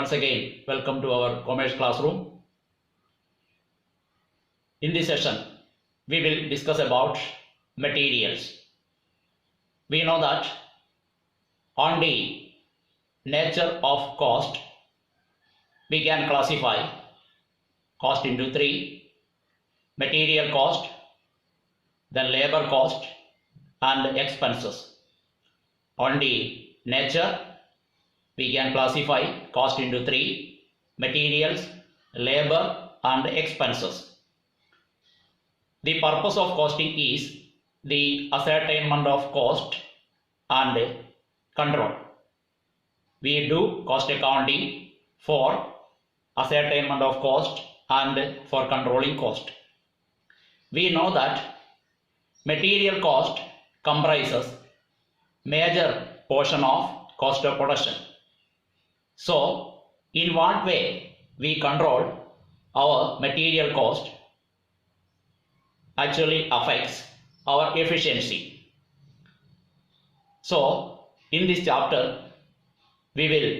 Once again, welcome to our commerce classroom. In this session, we will discuss about materials. We know that on the nature of cost, we can classify cost into three: material cost, then labor cost, and expenses. On the nature, we can classify cost into three: materials, labor, and expenses. The purpose of costing is the ascertainment of cost and control. We do cost accounting for ascertainment of cost and for controlling cost. We know that material cost comprises major portion of cost of production. So, in what way we control our material cost actually affects our efficiency. So, in this chapter, we will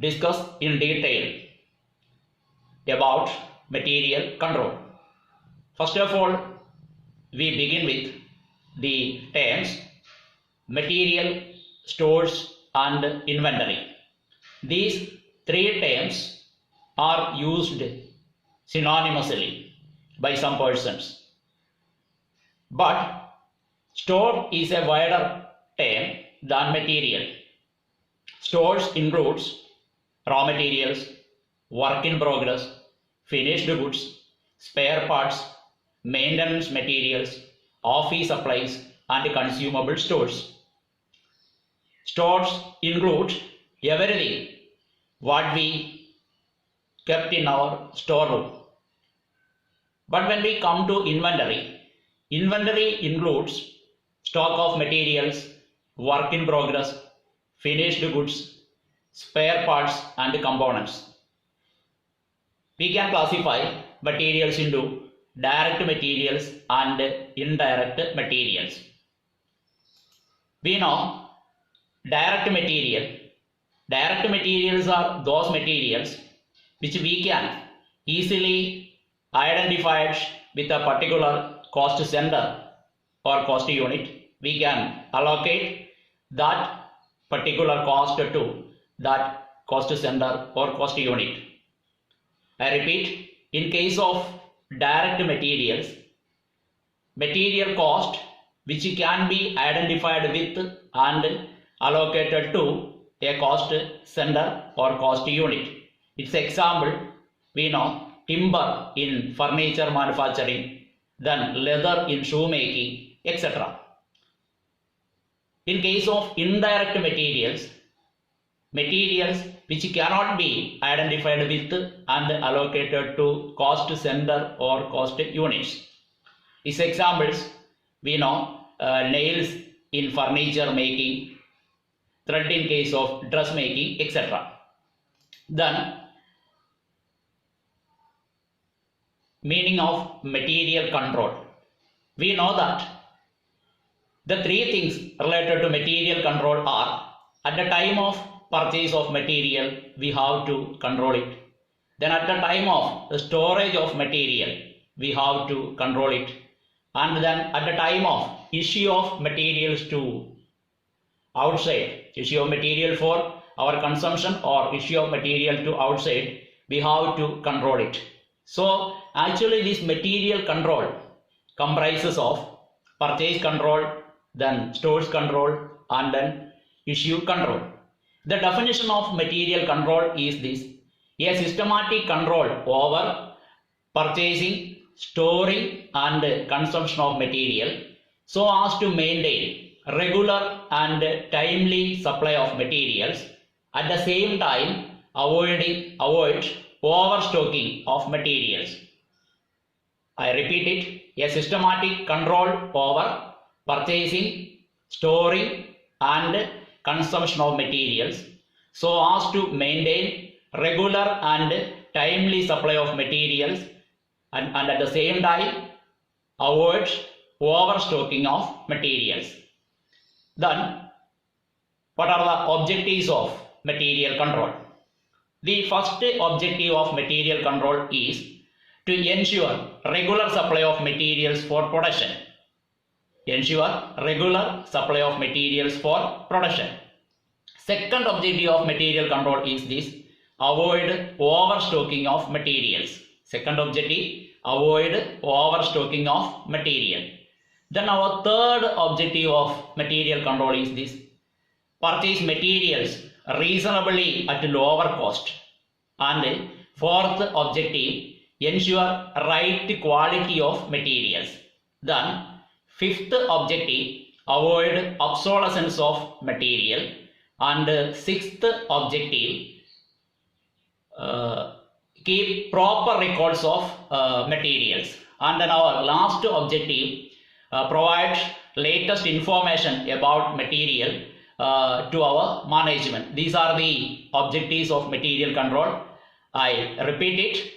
discuss in detail about material control. First of all, we begin with the terms material, stores, and inventory. These three terms are used synonymously by some persons. But store is a wider term than material. Stores includes raw materials, work in progress, finished goods, spare parts, maintenance materials, office supplies, and consumable stores. Stores include everything what we kept in our storeroom. But when we come to inventory, inventory includes stock of materials, work in progress, finished goods, spare parts, and components. We can classify materials into direct materials and indirect materials. We know direct materials are those materials which we can easily identify with a particular cost center or cost unit. We can allocate that particular cost to that cost center or cost unit. I repeat, in case of direct materials, material cost which can be identified with and allocated to a cost center or cost unit. Its example, we know timber in furniture manufacturing, then leather in shoemaking, etc. In case of indirect materials, materials which cannot be identified with and allocated to cost center or cost units. Its examples, we know nails in furniture making, thread in case of dressmaking, etc. Then, meaning of material control. We know that the three things related to material control are: at the time of purchase of material, we have to control it. Then at the time of the storage of material, we have to control it. And then at the time of issue of materials to outside, issue of material for our consumption or issue of material to outside, we have to control it. So actually this material control comprises of purchase control, then stores control, and then issue control. The definition of material control is this: a systematic control over purchasing, storing, and consumption of material so as to maintain regular and timely supply of materials, at the same time avoid overstocking of materials. I repeat it: a systematic control over purchasing, storing, and consumption of materials so as to maintain regular and timely supply of materials, and at the same time avoid overstocking of materials. Then, what are the objectives of material control? The first objective of material control is to ensure regular supply of materials for production. Ensure regular supply of materials for production. Second objective of material control is this: avoid overstocking of materials. Second objective: avoid overstocking of material. Then our third objective of material control is this: purchase materials reasonably at lower cost. And fourth objective: ensure right quality of materials. Then fifth objective: avoid obsolescence of material. And sixth objective: keep proper records of materials. And then our last objective: provide latest information about material to our management. These are the objectives of material control. I repeat it.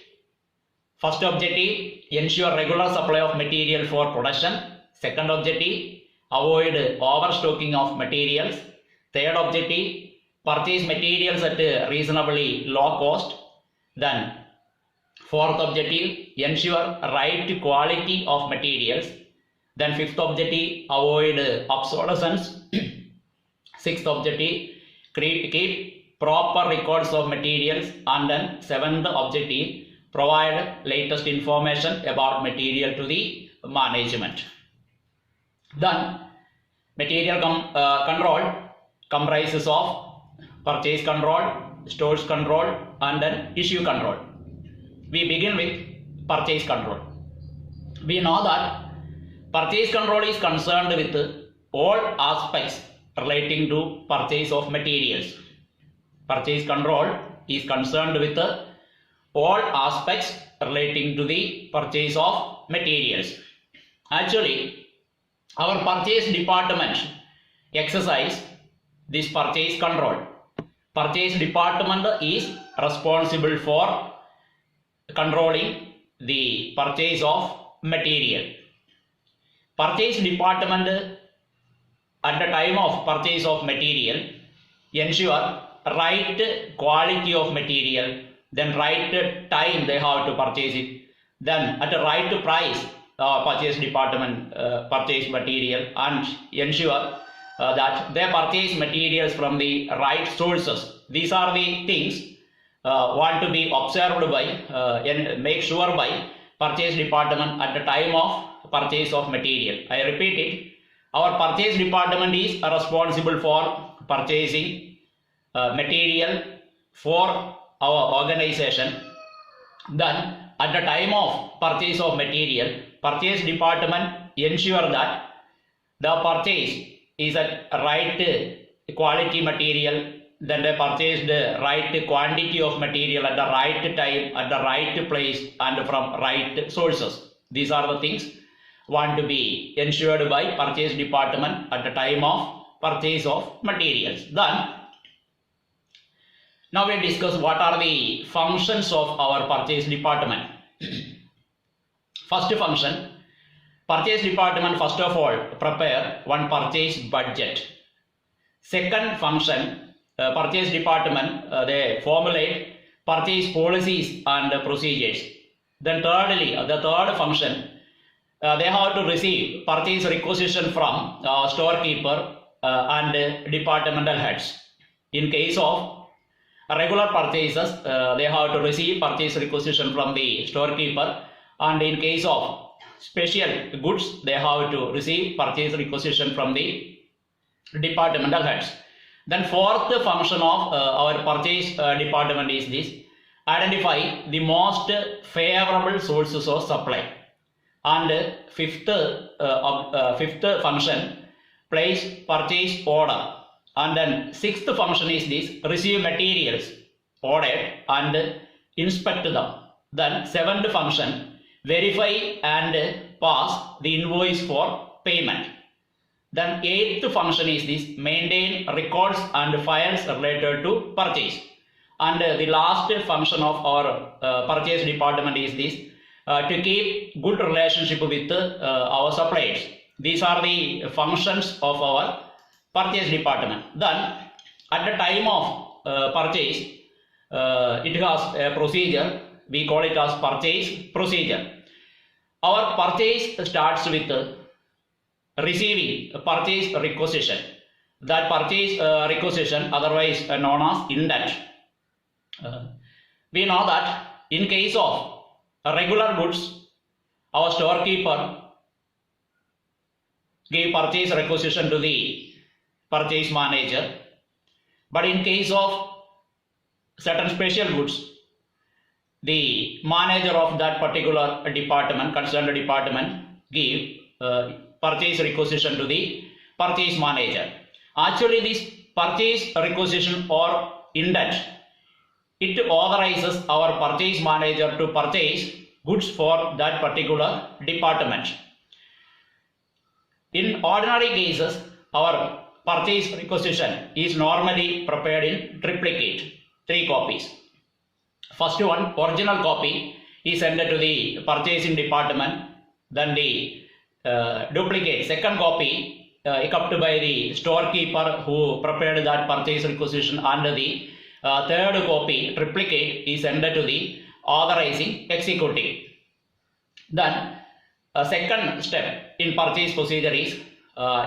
First objective: ensure regular supply of material for production. Second objective: avoid overstocking of materials. Third objective: purchase materials at a reasonably low cost. Then fourth objective: ensure right quality of materials. Then fifth objective: avoid obsolescence. Sixth objective: keep proper records of materials. And then seventh objective: provide latest information about material to the management. Then material control comprises of purchase control, stores control, and then issue control. We begin with purchase control. We know that purchase control is concerned with all aspects relating to purchase of materials. Purchase control is concerned with all aspects relating to the purchase of materials. Actually, our purchase department exercise this purchase control. Purchase department is responsible for controlling the purchase of material. Purchase department at the time of purchase of material ensure right quality of material, then right time they have to purchase it, then at the right price purchase department purchase material, and ensure that they purchase materials from the right sources. These are the things want to be observed by and make sure by purchase department at the time of purchase of material. I repeat it. Our purchase department is responsible for purchasing material for our organization. Then at the time of purchase of material, purchase department ensure that the purchase is at right quality material, then they purchase the right quantity of material at the right time, at the right place, and from right sources. These are the things want to be ensured by purchase department at the time of purchase of materials. Then now we discuss what are the functions of our purchase department. First function: purchase department first of all prepare one purchase budget. Second function: purchase department they formulate purchase policies and procedures. Then thirdly, the third function, they have to receive purchase requisition from storekeeper and departmental heads. In case of regular purchases, they have to receive purchase requisition from the storekeeper, and in case of special goods, they have to receive purchase requisition from the departmental heads. Then fourth function of our purchase department is this: identify the most favorable sources of supply. And fifth function, place purchase order. And then sixth function is this: receive materials ordered and inspect them. Then seventh function, verify and pass the invoice for payment. Then eighth function is this: maintain records and files related to purchase. And the last function of our purchase department is this: to keep good relationship with our suppliers. These are the functions of our purchase department. Then at the time of purchase, it has a procedure. We call it as purchase procedure. Our purchase starts with receiving a purchase requisition. That purchase requisition, otherwise known as indent. We know that in case of regular goods, our storekeeper gave purchase requisition to the purchase manager. But in case of certain special goods, the manager of that particular department, concerned department, give purchase requisition to the purchase manager. Actually, this purchase requisition or indent, it authorizes our purchase manager to purchase goods for that particular department. In ordinary cases, our purchase requisition is normally prepared in triplicate, 3 copies. First one, original copy, is sent to the purchasing department. Then the duplicate, second copy, kept by the storekeeper who prepared that purchase requisition, and the third copy, triplicate, is sent to the authorizing executive. Then second step in purchase procedure is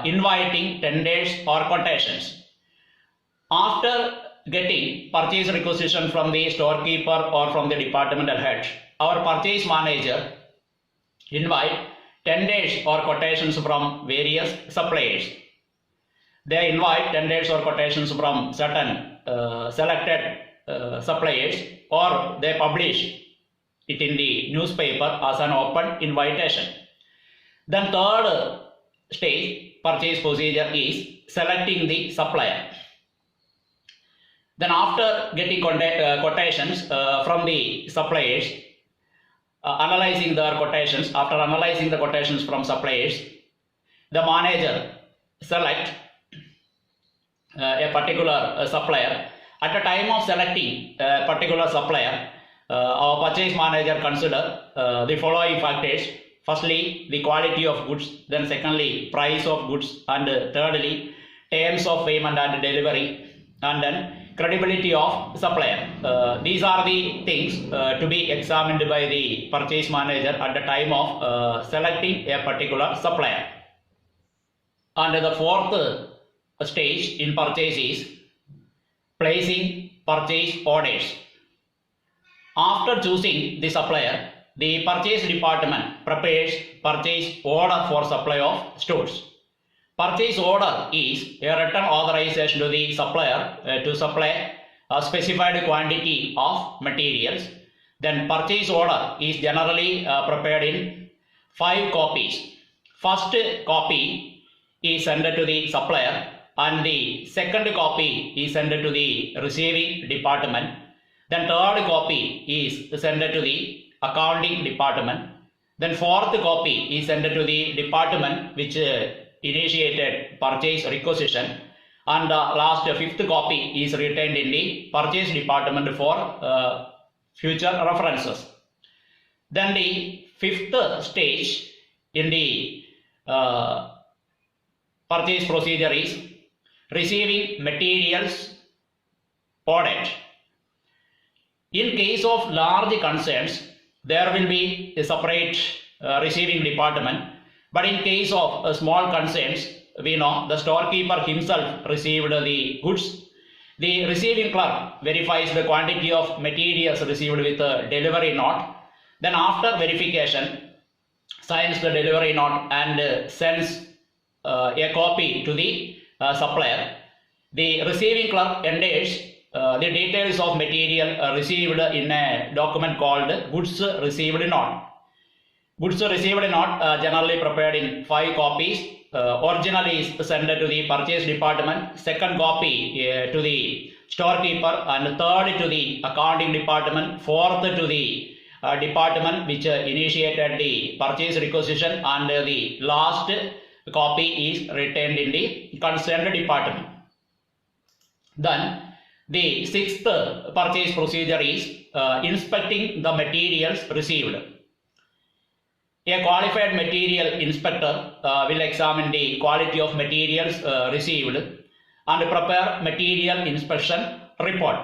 inviting tenders or quotations. After getting purchase requisition from the storekeeper or from the departmental head, our purchase manager invite tenders or quotations from various suppliers. They invite tenders or quotations from certain selected suppliers, or they publish it in the newspaper as an open invitation. Then third stage purchase procedure is selecting the supplier. Then after getting quotations from the suppliers, analyzing their quotations, after analyzing the quotations from suppliers, the manager select a particular supplier. At the time of selecting a particular supplier, our purchase manager consider the following factors. Firstly, the quality of goods, then secondly, price of goods, and thirdly, terms of payment and delivery, and then credibility of supplier. These are the things to be examined by the purchase manager at the time of selecting a particular supplier. And the fourth stage in purchase is placing purchase orders. After choosing the supplier, the purchase department prepares purchase order for supply of stores. Purchase order is a written authorization to the supplier to supply a specified quantity of materials. Then purchase order is generally prepared in 5 copies. First copy is sent to the supplier, and the second copy is sent to the receiving department. Then third copy is sent to the accounting department. Then fourth copy is sent to the department which initiated purchase requisition, and the last fifth copy is retained in the purchase department for future references. Then the fifth stage in the purchase procedure is receiving materials audit. In case of large concerns, there will be a separate receiving department. But in case of small concerns, we know the storekeeper himself received the goods. The receiving clerk verifies the quantity of materials received with a delivery note. Then after verification, signs the delivery note and sends a copy to the supplier. The receiving clerk enters the details of material received in a document called goods received note. Goods received note generally prepared in 5 copies. Original is sent to the purchase department, second copy to the storekeeper, and third to the accounting department, fourth to the department which initiated the purchase requisition, and the last copy is retained in the concerned department. Then the sixth purchase procedure is inspecting the materials received. A qualified material inspector will examine the quality of materials received and prepare material inspection report.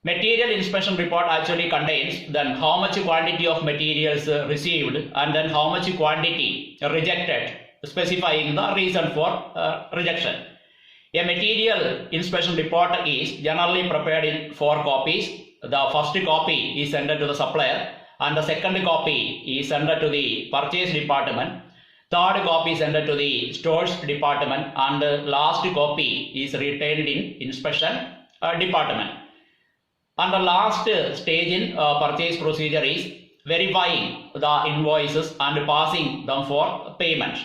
Material inspection report actually contains then how much quantity of materials received and then how much quantity rejected, specifying the reason for rejection. A material inspection report is generally prepared in 4 copies. The first copy is sent to the supplier and the second copy is sent to the purchase department. Third copy is sent to the stores department and the last copy is retained in inspection department. And the last stage in purchase procedure is verifying the invoices and passing them for payment.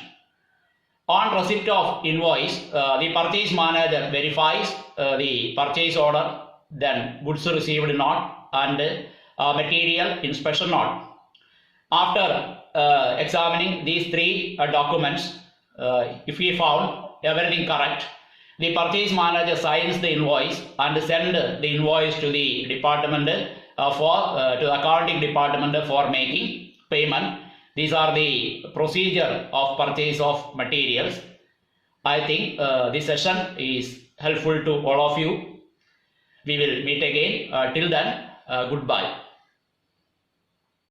On receipt of invoice, the purchase manager verifies the purchase order, then goods received note and material inspection note. After examining these 3 documents, if we found everything correct, the purchase manager signs the invoice and sends the invoice to the department to the accounting department for making payment. These are the procedure of purchase of materials. I think this session is helpful to all of you. We will meet again. Till then, goodbye.